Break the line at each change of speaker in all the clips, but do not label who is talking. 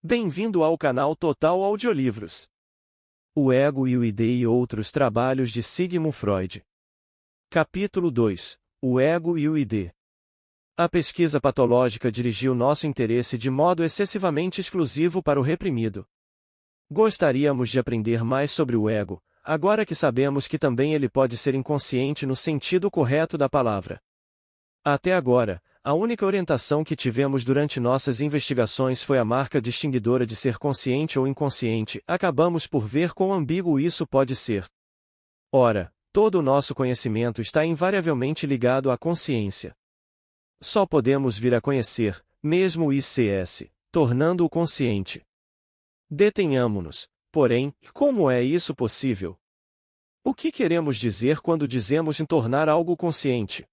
Bem-vindo ao canal Total Audiolivros. O Ego e o ID e outros trabalhos de Sigmund Freud. Capítulo 2. O Ego e o ID. A pesquisa patológica dirigiu nosso interesse de modo excessivamente exclusivo para o reprimido. Gostaríamos de aprender mais sobre o ego, agora que sabemos que também ele pode ser inconsciente no sentido correto da palavra. Até agora, a única orientação que tivemos durante nossas investigações foi a marca distinguidora de ser consciente ou inconsciente. Acabamos por ver quão ambíguo isso pode ser. Ora, todo o nosso conhecimento está invariavelmente ligado à consciência. Só podemos vir a conhecer, mesmo o ICS, tornando-o consciente. Detenhamo-nos, porém, como é isso possível? O que queremos dizer quando dizemos em tornar algo consciente?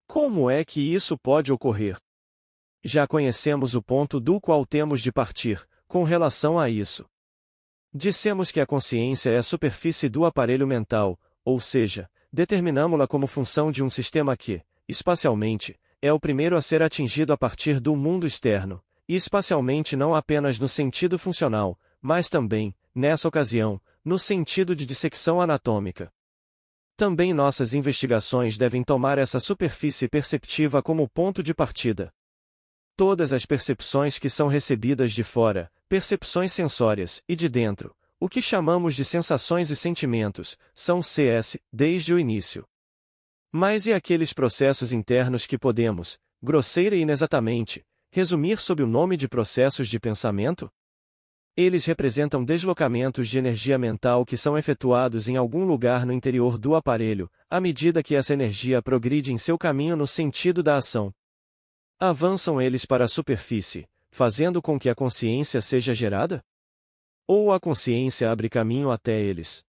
Como é que isso pode ocorrer? Já conhecemos o ponto do qual temos de partir, com relação a isso. Dissemos que a consciência é a superfície do aparelho mental, ou seja, determinamo-la como função de um sistema que, espacialmente, é o primeiro a ser atingido a partir do mundo externo, e espacialmente não apenas no sentido funcional, mas também, nessa ocasião, no sentido de dissecção anatômica. Também nossas investigações devem tomar essa superfície perceptiva como ponto de partida. Todas as percepções que são recebidas de fora, percepções sensórias, e de dentro, o que chamamos de sensações e sentimentos, são CS, desde o início. Mas e aqueles processos internos que podemos, grosseira e inexatamente, resumir sob o nome de processos de pensamento? Eles representam deslocamentos de energia mental que são efetuados em algum lugar no interior do aparelho, à medida que essa energia progride em seu caminho no sentido da ação. Avançam eles para a superfície, fazendo com que a consciência seja gerada? Ou a consciência abre caminho até eles?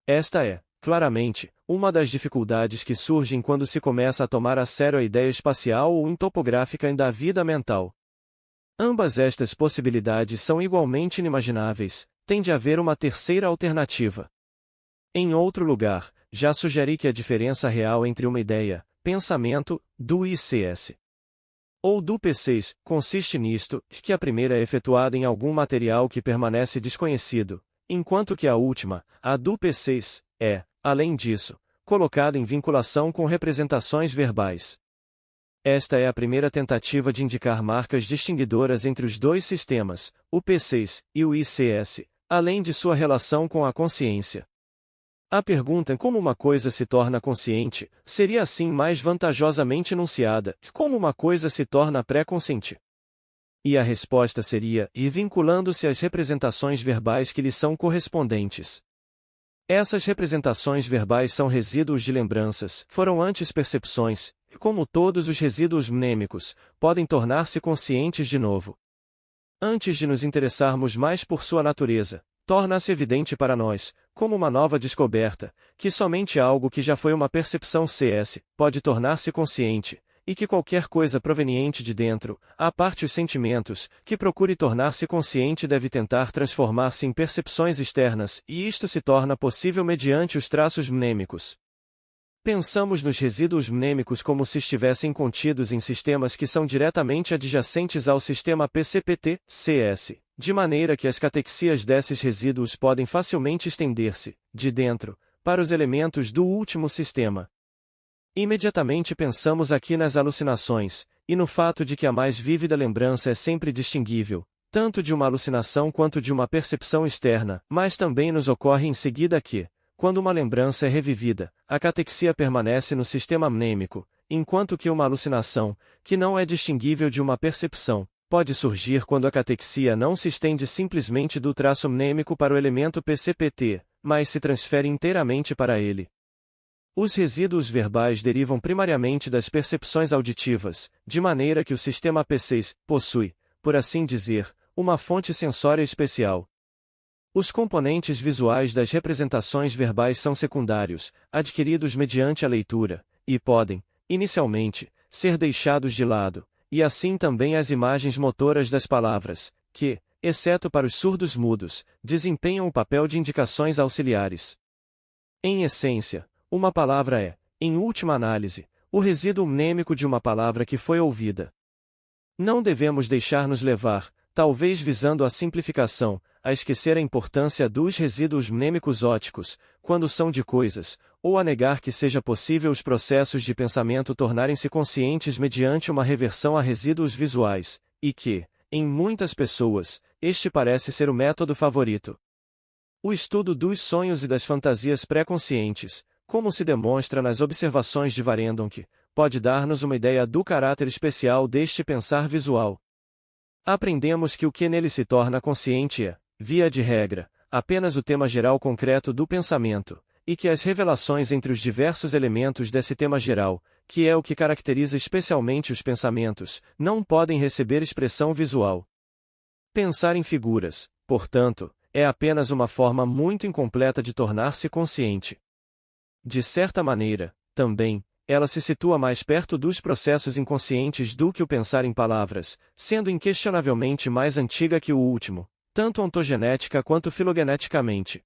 Esta é, claramente, uma das dificuldades que surgem quando se começa a tomar a sério a ideia espacial ou topográfica da vida mental. Ambas estas possibilidades são igualmente inimagináveis, tem de haver uma terceira alternativa. Em outro lugar, já sugeri que a diferença real entre uma ideia, pensamento, do ICS ou do P6, consiste nisto, que a primeira é efetuada em algum material que permanece desconhecido, enquanto que a última, a do P6, é, além disso, colocada em vinculação com representações verbais. Esta é a primeira tentativa de indicar marcas distinguidoras entre os dois sistemas, o P6 e o ICS, além de sua relação com a consciência. A pergunta como uma coisa se torna consciente seria assim mais vantajosamente enunciada, como uma coisa se torna pré-consciente. E a resposta seria, e vinculando-se às representações verbais que lhe são correspondentes. Essas representações verbais são resíduos de lembranças, foram antes percepções, e como todos os resíduos mnêmicos, podem tornar-se conscientes de novo. Antes de nos interessarmos mais por sua natureza, torna-se evidente para nós, como uma nova descoberta, que somente algo que já foi uma percepção CS, pode tornar-se consciente, e que qualquer coisa proveniente de dentro, à parte os sentimentos, que procure tornar-se consciente deve tentar transformar-se em percepções externas, e isto se torna possível mediante os traços mnêmicos. Pensamos nos resíduos mnêmicos como se estivessem contidos em sistemas que são diretamente adjacentes ao sistema PCPT-CS, de maneira que as catexias desses resíduos podem facilmente estender-se, de dentro, para os elementos do último sistema. Imediatamente pensamos aqui nas alucinações, e no fato de que a mais vívida lembrança é sempre distinguível, tanto de uma alucinação quanto de uma percepção externa, mas também nos ocorre em seguida que, quando uma lembrança é revivida, a catexia permanece no sistema mnêmico, enquanto que uma alucinação, que não é distinguível de uma percepção, pode surgir quando a catexia não se estende simplesmente do traço mnêmico para o elemento PCPT, mas se transfere inteiramente para ele. Os resíduos verbais derivam primariamente das percepções auditivas, de maneira que o sistema P6 possui, por assim dizer, uma fonte sensória especial. Os componentes visuais das representações verbais são secundários, adquiridos mediante a leitura, e podem, inicialmente, ser deixados de lado, e assim também as imagens motoras das palavras, que, exceto para os surdos mudos, desempenham o papel de indicações auxiliares. Em essência, uma palavra é, em última análise, o resíduo mnêmico de uma palavra que foi ouvida. Não devemos deixar-nos levar, talvez visando a simplificação, a esquecer a importância dos resíduos mnêmicos óticos, quando são de coisas, ou a negar que seja possível os processos de pensamento tornarem-se conscientes mediante uma reversão a resíduos visuais, e que, em muitas pessoas, este parece ser o método favorito. O estudo dos sonhos e das fantasias pré-conscientes, como se demonstra nas observações de Varendonck, pode dar-nos uma ideia do caráter especial deste pensar visual. Aprendemos que o que nele se torna consciente é, via de regra, apenas o tema geral concreto do pensamento, e que as revelações entre os diversos elementos desse tema geral, que é o que caracteriza especialmente os pensamentos, não podem receber expressão visual. Pensar em figuras, portanto, é apenas uma forma muito incompleta de tornar-se consciente. De certa maneira, também, ela se situa mais perto dos processos inconscientes do que o pensar em palavras, sendo inquestionavelmente mais antiga que o último, tanto ontogenética quanto filogeneticamente.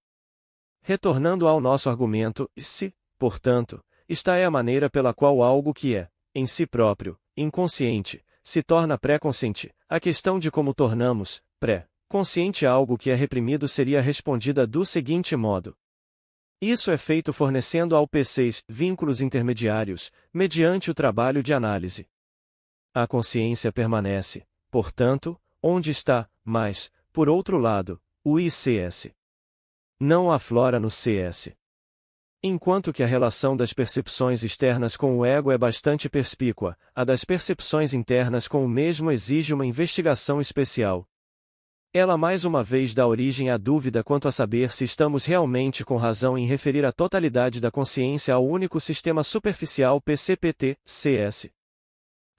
Retornando ao nosso argumento, se, portanto, esta é a maneira pela qual algo que é, em si próprio, inconsciente, se torna pré-consciente, a questão de como tornamos, pré-consciente algo que é reprimido seria respondida do seguinte modo. Isso é feito fornecendo ao P6 vínculos intermediários, mediante o trabalho de análise. A consciência permanece, portanto, onde está, mas, por outro lado, o ICS não aflora no CS. Enquanto que a relação das percepções externas com o ego é bastante perspícua, a das percepções internas com o mesmo exige uma investigação especial. Ela mais uma vez dá origem à dúvida quanto a saber se estamos realmente com razão em referir a totalidade da consciência ao único sistema superficial PCPT-CS.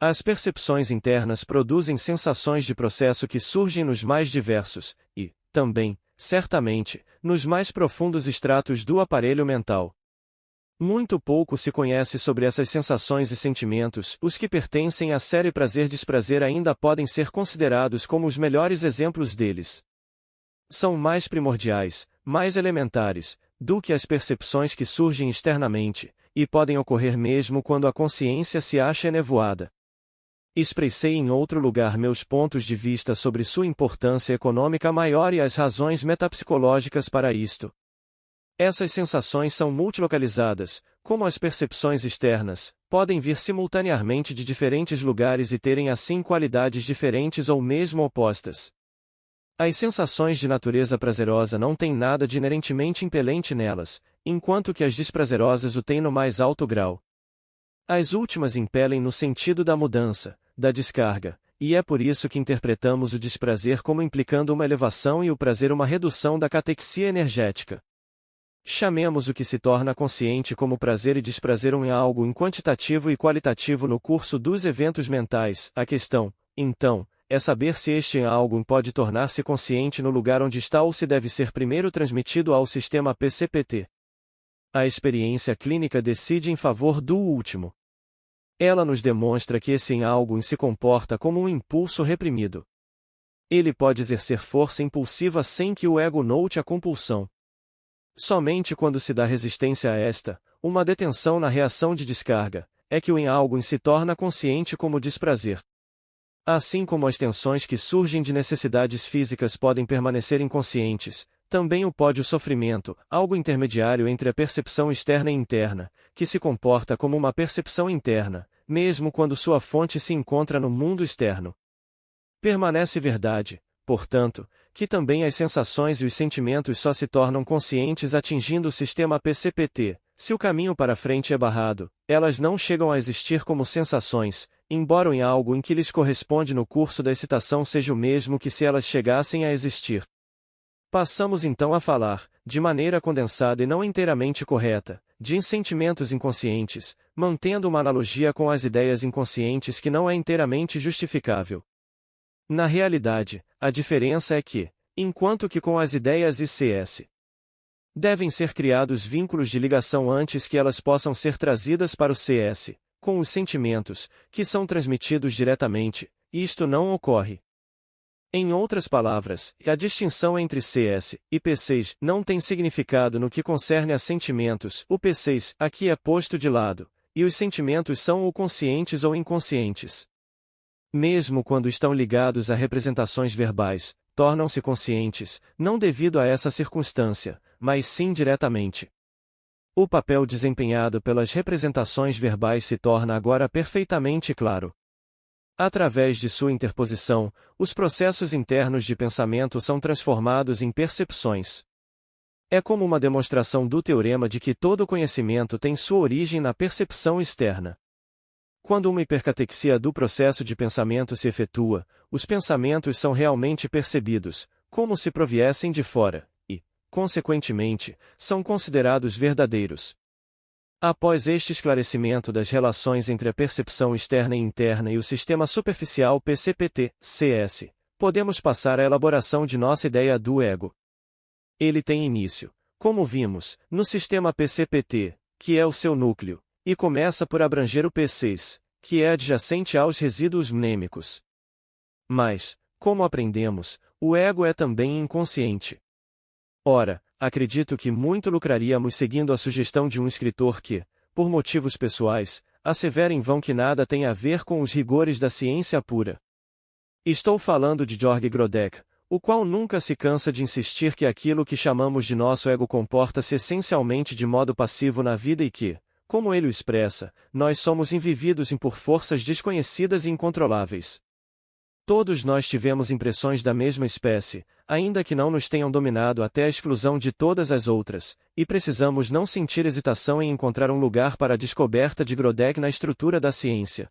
As percepções internas produzem sensações de processo que surgem nos mais diversos, e, também, certamente, nos mais profundos estratos do aparelho mental. Muito pouco se conhece sobre essas sensações e sentimentos. Os que pertencem à série prazer-desprazer ainda podem ser considerados como os melhores exemplos deles. São mais primordiais, mais elementares, do que as percepções que surgem externamente, e podem ocorrer mesmo quando a consciência se acha enevoada. Expressei em outro lugar meus pontos de vista sobre sua importância econômica maior e as razões metapsicológicas para isto. Essas sensações são multilocalizadas, como as percepções externas, podem vir simultaneamente de diferentes lugares e terem assim qualidades diferentes ou mesmo opostas. As sensações de natureza prazerosa não têm nada de inerentemente impelente nelas, enquanto que as desprazerosas o têm no mais alto grau. As últimas impelem no sentido da mudança, da descarga, e é por isso que interpretamos o desprazer como implicando uma elevação e o prazer uma redução da catexia energética. Chamemos o que se torna consciente como prazer e desprazer em algo em quantitativo e qualitativo no curso dos eventos mentais. A questão, então, é saber se este algo pode tornar-se consciente no lugar onde está ou se deve ser primeiro transmitido ao sistema PCPT. A experiência clínica decide em favor do último. Ela nos demonstra que esse algo se comporta como um impulso reprimido. Ele pode exercer força impulsiva sem que o ego note a compulsão. Somente quando se dá resistência a esta, uma detenção na reação de descarga, é que o algo se torna consciente como desprazer. Assim como as tensões que surgem de necessidades físicas podem permanecer inconscientes, também o pode o sofrimento, algo intermediário entre a percepção externa e interna, que se comporta como uma percepção interna, mesmo quando sua fonte se encontra no mundo externo. Permanece verdade, portanto, que também as sensações e os sentimentos só se tornam conscientes atingindo o sistema PCPT. Se o caminho para frente é barrado, elas não chegam a existir como sensações, embora em algo em que lhes corresponde no curso da excitação seja o mesmo que se elas chegassem a existir. Passamos então a falar, de maneira condensada e não inteiramente correta, de sentimentos inconscientes, mantendo uma analogia com as ideias inconscientes que não é inteiramente justificável. Na realidade, a diferença é que, enquanto que com as ideias ICS devem ser criados vínculos de ligação antes que elas possam ser trazidas para o CS, com os sentimentos, que são transmitidos diretamente, isto não ocorre. Em outras palavras, a distinção entre CS e P6 não tem significado no que concerne a sentimentos. O P6 aqui é posto de lado, e os sentimentos são ou conscientes ou inconscientes. Mesmo quando estão ligados a representações verbais, tornam-se conscientes, não devido a essa circunstância, mas sim diretamente. O papel desempenhado pelas representações verbais se torna agora perfeitamente claro. Através de sua interposição, os processos internos de pensamento são transformados em percepções. É como uma demonstração do teorema de que todo conhecimento tem sua origem na percepção externa. Quando uma hipercatexia do processo de pensamento se efetua, os pensamentos são realmente percebidos, como se proviessem de fora, e, consequentemente, são considerados verdadeiros. Após este esclarecimento das relações entre a percepção externa e interna e o sistema superficial PCPT-CS, podemos passar à elaboração de nossa ideia do ego. Ele tem início, como vimos, no sistema PCPT, que é o seu núcleo, e começa por abranger o P6, que é adjacente aos resíduos mnêmicos. Mas, como aprendemos, o ego é também inconsciente. Ora, acredito que muito lucraríamos seguindo a sugestão de um escritor que, por motivos pessoais, assevera em vão que nada tem a ver com os rigores da ciência pura. Estou falando de George Grodeck, o qual nunca se cansa de insistir que aquilo que chamamos de nosso ego comporta-se essencialmente de modo passivo na vida e que, como ele o expressa, nós somos envividos por forças desconhecidas e incontroláveis. Todos nós tivemos impressões da mesma espécie, ainda que não nos tenham dominado até a exclusão de todas as outras, e precisamos não sentir hesitação em encontrar um lugar para a descoberta de Grodeck na estrutura da ciência.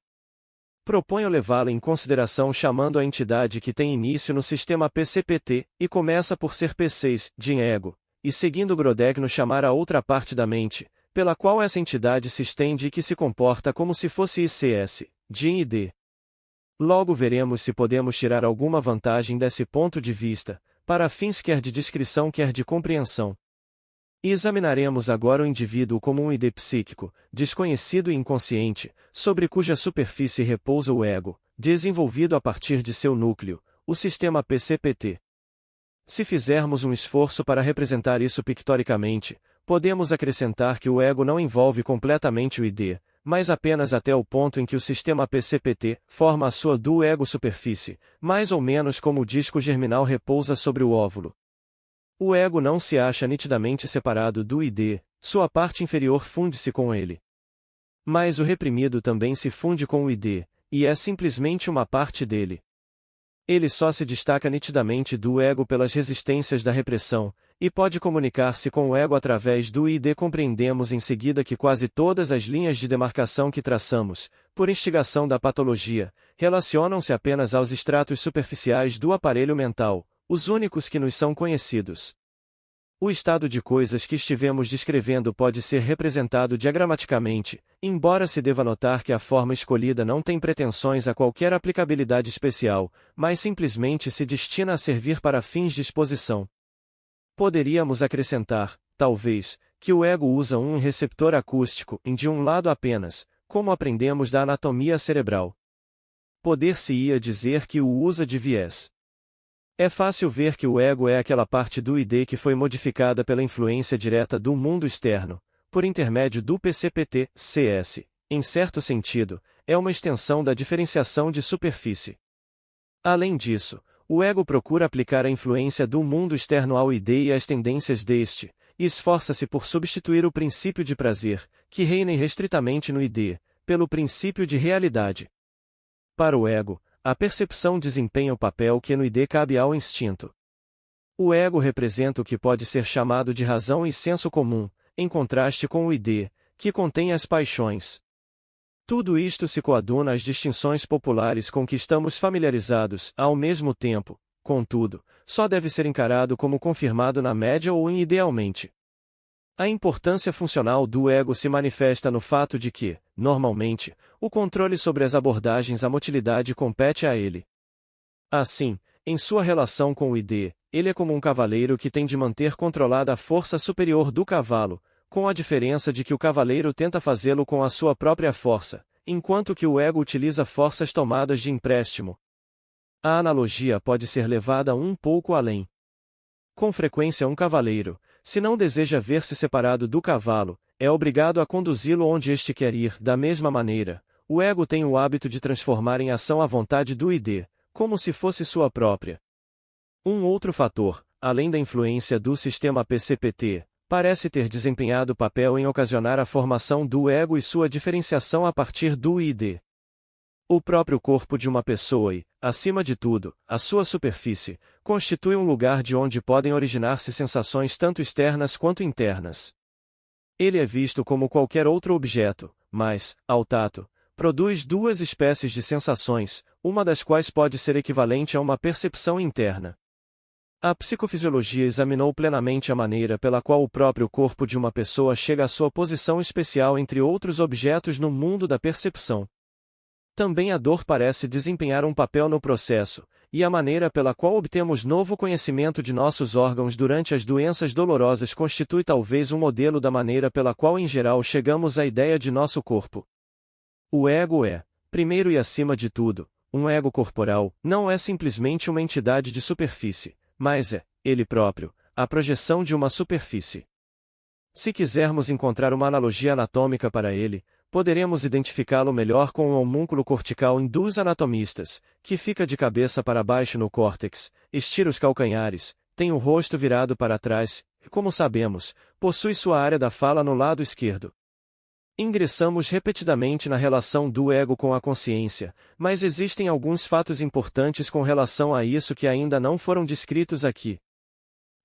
Proponho levá-la em consideração chamando a entidade que tem início no sistema PCPT, e começa por ser P6, de ego, e seguindo Grodeck no chamar a outra parte da mente, pela qual essa entidade se estende e que se comporta como se fosse ICS, de ID. Logo veremos se podemos tirar alguma vantagem desse ponto de vista, para fins quer de descrição quer de compreensão. E examinaremos agora o indivíduo como um ID psíquico, desconhecido e inconsciente, sobre cuja superfície repousa o ego, desenvolvido a partir de seu núcleo, o sistema PCPT. Se fizermos um esforço para representar isso pictoricamente, podemos acrescentar que o ego não envolve completamente o ID, mas apenas até o ponto em que o sistema PCPT forma a sua do-ego-superfície, mais ou menos como o disco germinal repousa sobre o óvulo. O ego não se acha nitidamente separado do ID, sua parte inferior funde-se com ele. Mas o reprimido também se funde com o ID, e é simplesmente uma parte dele. Ele só se destaca nitidamente do ego pelas resistências da repressão, e pode comunicar-se com o ego através do ID. Compreendemos em seguida que quase todas as linhas de demarcação que traçamos, por instigação da patologia, relacionam-se apenas aos estratos superficiais do aparelho mental, os únicos que nos são conhecidos. O estado de coisas que estivemos descrevendo pode ser representado diagramaticamente, embora se deva notar que a forma escolhida não tem pretensões a qualquer aplicabilidade especial, mas simplesmente se destina a servir para fins de exposição. Poderíamos acrescentar, talvez, que o ego usa um receptor acústico de um lado apenas, como aprendemos da anatomia cerebral. Poder-se-ia dizer que o usa de viés. É fácil ver que o ego é aquela parte do ID que foi modificada pela influência direta do mundo externo, por intermédio do PCPT-CS. Em certo sentido, é uma extensão da diferenciação de superfície. Além disso, o ego procura aplicar a influência do mundo externo ao ID e às tendências deste, e esforça-se por substituir o princípio de prazer, que reina irrestritamente no ID, pelo princípio de realidade. Para o ego, a percepção desempenha o papel que no ID cabe ao instinto. O ego representa o que pode ser chamado de razão e senso comum, em contraste com o ID, que contém as paixões. Tudo isto se coaduna às distinções populares com que estamos familiarizados, ao mesmo tempo, contudo, só deve ser encarado como confirmado na média ou idealmente. A importância funcional do ego se manifesta no fato de que, normalmente, o controle sobre as abordagens à motilidade compete a ele. Assim, em sua relação com o ID, ele é como um cavaleiro que tem de manter controlada a força superior do cavalo, com a diferença de que o cavaleiro tenta fazê-lo com a sua própria força, enquanto que o ego utiliza forças tomadas de empréstimo. A analogia pode ser levada um pouco além. Com frequência um cavaleiro, se não deseja ver-se separado do cavalo, é obrigado a conduzi-lo onde este quer ir. Da mesma maneira, o ego tem o hábito de transformar em ação a vontade do id, como se fosse sua própria. Um outro fator, além da influência do sistema PCPT, parece ter desempenhado papel em ocasionar a formação do ego e sua diferenciação a partir do id. O próprio corpo de uma pessoa e, acima de tudo, a sua superfície, constitui um lugar de onde podem originar-se sensações tanto externas quanto internas. Ele é visto como qualquer outro objeto, mas, ao tato, produz duas espécies de sensações, uma das quais pode ser equivalente a uma percepção interna. A psicofisiologia examinou plenamente a maneira pela qual o próprio corpo de uma pessoa chega à sua posição especial entre outros objetos no mundo da percepção. Também a dor parece desempenhar um papel no processo, e a maneira pela qual obtemos novo conhecimento de nossos órgãos durante as doenças dolorosas constitui talvez um modelo da maneira pela qual em geral chegamos à ideia de nosso corpo. O ego é, primeiro e acima de tudo, um ego corporal, não é simplesmente uma entidade de superfície, mas é, ele próprio, a projeção de uma superfície. Se quisermos encontrar uma analogia anatômica para ele, poderemos identificá-lo melhor com o homúnculo cortical dos anatomistas, que fica de cabeça para baixo no córtex, estira os calcanhares, tem o rosto virado para trás, e, como sabemos, possui sua área da fala no lado esquerdo. Ingressamos repetidamente na relação do ego com a consciência, mas existem alguns fatos importantes com relação a isso que ainda não foram descritos aqui.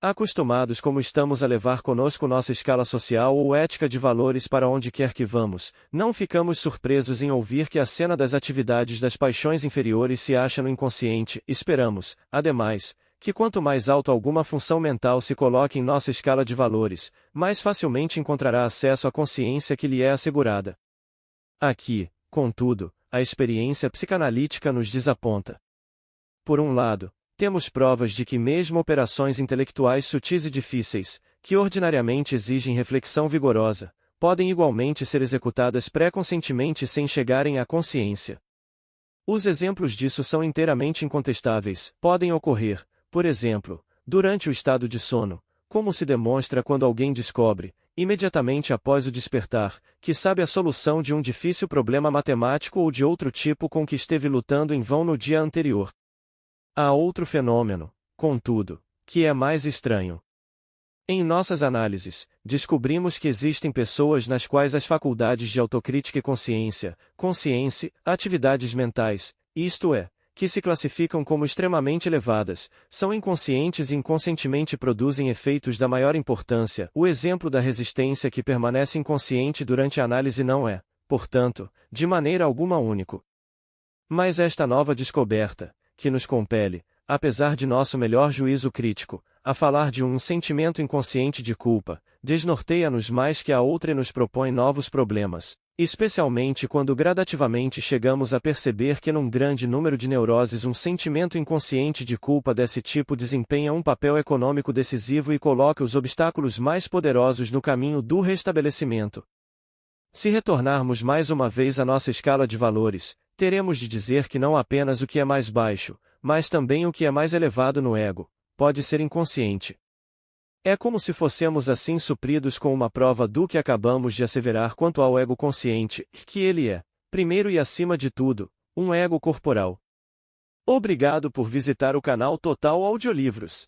Acostumados como estamos a levar conosco nossa escala social ou ética de valores para onde quer que vamos, não ficamos surpresos em ouvir que a cena das atividades das paixões inferiores se acha no inconsciente. Esperamos, ademais, que quanto mais alto alguma função mental se coloque em nossa escala de valores, mais facilmente encontrará acesso à consciência que lhe é assegurada. Aqui, contudo, a experiência psicanalítica nos desaponta. Por um lado, temos provas de que mesmo operações intelectuais sutis e difíceis, que ordinariamente exigem reflexão vigorosa, podem igualmente ser executadas pré-conscientemente sem chegarem à consciência. Os exemplos disso são inteiramente incontestáveis. Podem ocorrer, por exemplo, durante o estado de sono, como se demonstra quando alguém descobre, imediatamente após o despertar, que sabe a solução de um difícil problema matemático ou de outro tipo com que esteve lutando em vão no dia anterior. Há outro fenômeno, contudo, que é mais estranho. Em nossas análises, descobrimos que existem pessoas nas quais as faculdades de autocrítica e consciência, atividades mentais, isto é, que se classificam como extremamente elevadas, são inconscientes e inconscientemente produzem efeitos da maior importância. O exemplo da resistência que permanece inconsciente durante a análise não é, portanto, de maneira alguma único. Mas esta nova descoberta, que nos compele, apesar de nosso melhor juízo crítico, a falar de um sentimento inconsciente de culpa, desnorteia-nos mais que a outra e nos propõe novos problemas, especialmente quando gradativamente chegamos a perceber que num grande número de neuroses um sentimento inconsciente de culpa desse tipo desempenha um papel econômico decisivo e coloca os obstáculos mais poderosos no caminho do restabelecimento. Se retornarmos mais uma vez à nossa escala de valores, teremos de dizer que não apenas o que é mais baixo, mas também o que é mais elevado no ego, pode ser inconsciente. É como se fossemos assim supridos com uma prova do que acabamos de asseverar quanto ao ego consciente, que ele é, primeiro e acima de tudo, um ego corporal. Obrigado por visitar o canal Total Audiolivros.